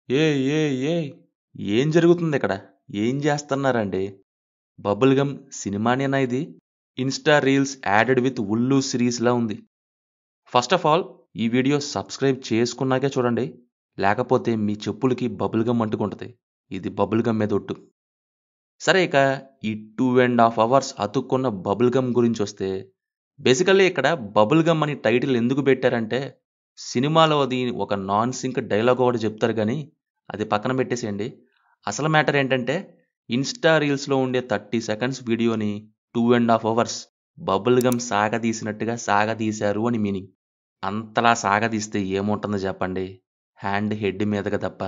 ఏ ఏ ఏ ఏం జరుగుతుంది ఇక్కడ? ఏం చేస్తున్నారండి? బబుల్ గమ్ సినిమానేనా ఇది? ఇన్స్టా రీల్స్ యాడెడ్ విత్ ఉల్లు సిరీస్లా ఉంది. ఫస్ట్ ఆఫ్ ఆల్ ఈ వీడియో సబ్స్క్రైబ్ చేసుకున్నాకే చూడండి, లేకపోతే మీ చెప్పులకి బబుల్ గమ్ అంటుకుంటుంది. ఇది బబుల్ గమ్ మీద ఒట్టు. సరే, ఇక ఈ 2.5 hours అతుక్కున్న బబుల్ గమ్ గురించి వస్తే, బేసికల్లీ ఇక్కడ బబుల్ గమ్ అని టైటిల్ ఎందుకు పెట్టారంటే, సినిమాలో అది ఒక నాన్ సింక్ డైలాగ్ ఒకటి చెప్తారు కానీ అది పక్కన పెట్టేసేయండి. అసలు మ్యాటర్ ఏంటంటే, ఇన్స్టా రీల్స్లో ఉండే 30 seconds వీడియోని 2.5 hours బబుల్ గమ్ సాగదీసినట్టుగా సాగదీశారు అని మీనింగ్. అంతలా సాగదీస్తే ఏముంటుందో చెప్పండి, హ్యాండ్ హెడ్ మీదగా తప్ప.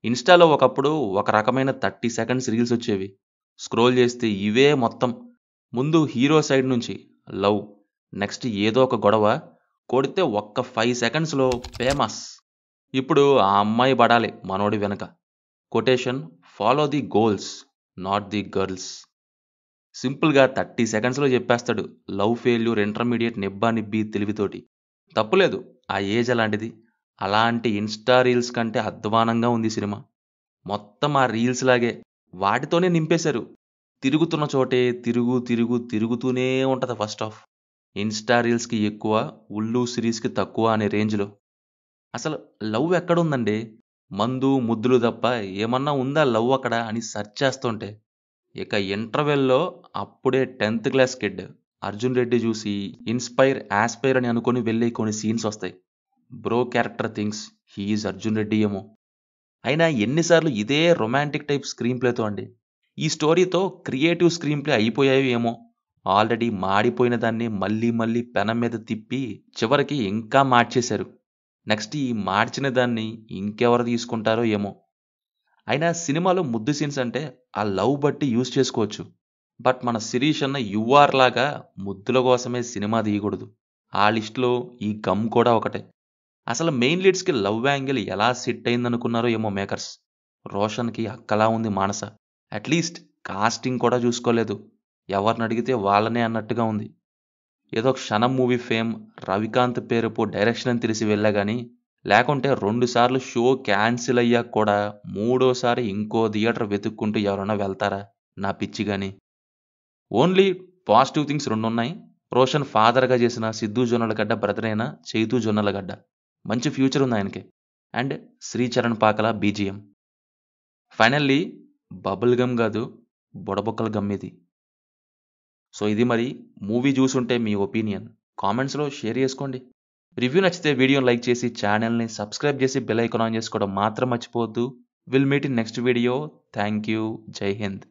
ఇన్స్టాలో ఒకప్పుడు ఒక రకమైన 30 seconds రీల్స్ వచ్చేవి. స్క్రోల్ చేస్తే ఇవే మొత్తం. ముందు హీరో సైడ్ నుంచి లవ్, నెక్స్ట్ ఏదో ఒక గొడవ, కొడితే ఒక్క 5 secondsలో ఫేమస్. ఇప్పుడు ఆ అమ్మాయి పడాలి మనోడి వెనక. Quotation, follow the goals not the girls. సింపుల్గా 30 secondsలో చెప్పేస్తాడు లవ్ ఫెయిల్యూర్ ఇంటర్మీడియట్ నిబ్బా నిబ్బి తెలివితోటి. తప్పులేదు, ఆ ఏజ్ అలాంటిది. అలాంటి ఇన్స్టా రీల్స్ కంటే అధ్వానంగా ఉంది సినిమా. మొత్తం ఆ రీల్స్ లాగే వాటితోనే నింపేశారు. తిరుగుతున్న చోటే తిరుగుతూనే ఉంటుంది ఫస్ట్ ఆఫ్. ఇన్స్టా రీల్స్కి ఎక్కువ, ఉల్లు సిరీస్కి తక్కువ అనే రేంజ్లో. అసలు లవ్ ఎక్కడుందండి? మందు ముద్దులు తప్ప ఏమన్నా ఉందా లవ్ అక్కడ అని సెర్చ్ చేస్తుంటే, ఇక ఇంటర్వెల్లో అప్పుడే 10th class kid Arjun Reddy చూసి ఆస్పైర్ అని అనుకుని వెళ్ళే కొన్ని సీన్స్ వస్తాయి. Bro character things he is Arjun Reddy ఏమో. అయినా ఎన్నిసార్లు ఇదే రొమాంటిక్ టైప్ స్క్రీన్ ప్లేతో అండి? ఈ స్టోరీతో క్రియేటివ్ స్క్రీన్ ప్లే అయిపోయాయి ఏమో. ఆల్రెడీ మాడిపోయిన దాన్ని మళ్ళీ మళ్ళీ పెనం మీద తిప్పి చివరికి ఇంకా మార్చేశారు. నెక్స్ట్ ఈ మార్చిన దాన్ని ఇంకెవరు తీసుకుంటారో ఏమో. అయినా సినిమాలో ముద్దు సీన్స్ అంటే ఆ లవ్ బట్టి యూజ్ చేసుకోవచ్చు. బట్ మన శిరీష్ అన్న యుఆర్ లాగా ముద్దుల కోసమే సినిమా తీయకూడదు. ఆ లిస్టులో ఈ గమ్ కూడా ఒకటే. అసలు మెయిన్ లీడ్స్కి లవ్ యాంగిల్ ఎలా సెట్ అయిందనుకున్నారో ఏమో మేకర్స్. రోషన్కి అక్కలా ఉంది మానస. అట్లీస్ట్ కాస్టింగ్ కూడా చూసుకోలేదు. ఎవరిని అడిగితే వాళ్ళనే అన్నట్టుగా ఉంది. ఏదో క్షణం మూవీ ఫేమ్ రవికాంత్ పేరుపు డైరెక్షన్ అని తెలిసి వెళ్ళా కానీ, లేకుంటే 2 సార్లు షో క్యాన్సిల్ అయ్యాక కూడా మూడోసారి ఇంకో థియేటర్ వెతుక్కుంటూ ఎవరైనా వెళ్తారా? నా పిచ్చి కానీ. ఓన్లీ పాజిటివ్ థింగ్స్ 2 ఉన్నాయి. రోషన్ ఫాదర్గా చేసిన సిద్ధు జొన్నలగడ్డ బ్రదర్ అయిన చైతు జొన్నలగడ్డ. మంచి ఫ్యూచర్ ఉంది ఆయనకి. And Sricharan Pakala BGM. Finally bubble gum కాదు, బుడబొక్కల గమ్ ఇది. సో ఇది మరి మూవీ చూసుంటే మీ ఒపీనియన్ కామెంట్స్లో షేర్ చేసుకోండి. రివ్యూ నచ్చితే వీడియోని లైక్ చేసి ఛానల్ని సబ్స్క్రైబ్ చేసి బెల్ ఐకాన్ ఆన్ చేసుకోవడం మాత్రం మర్చిపోవద్దు. Will meet in next video. Thank you. జై హింద్.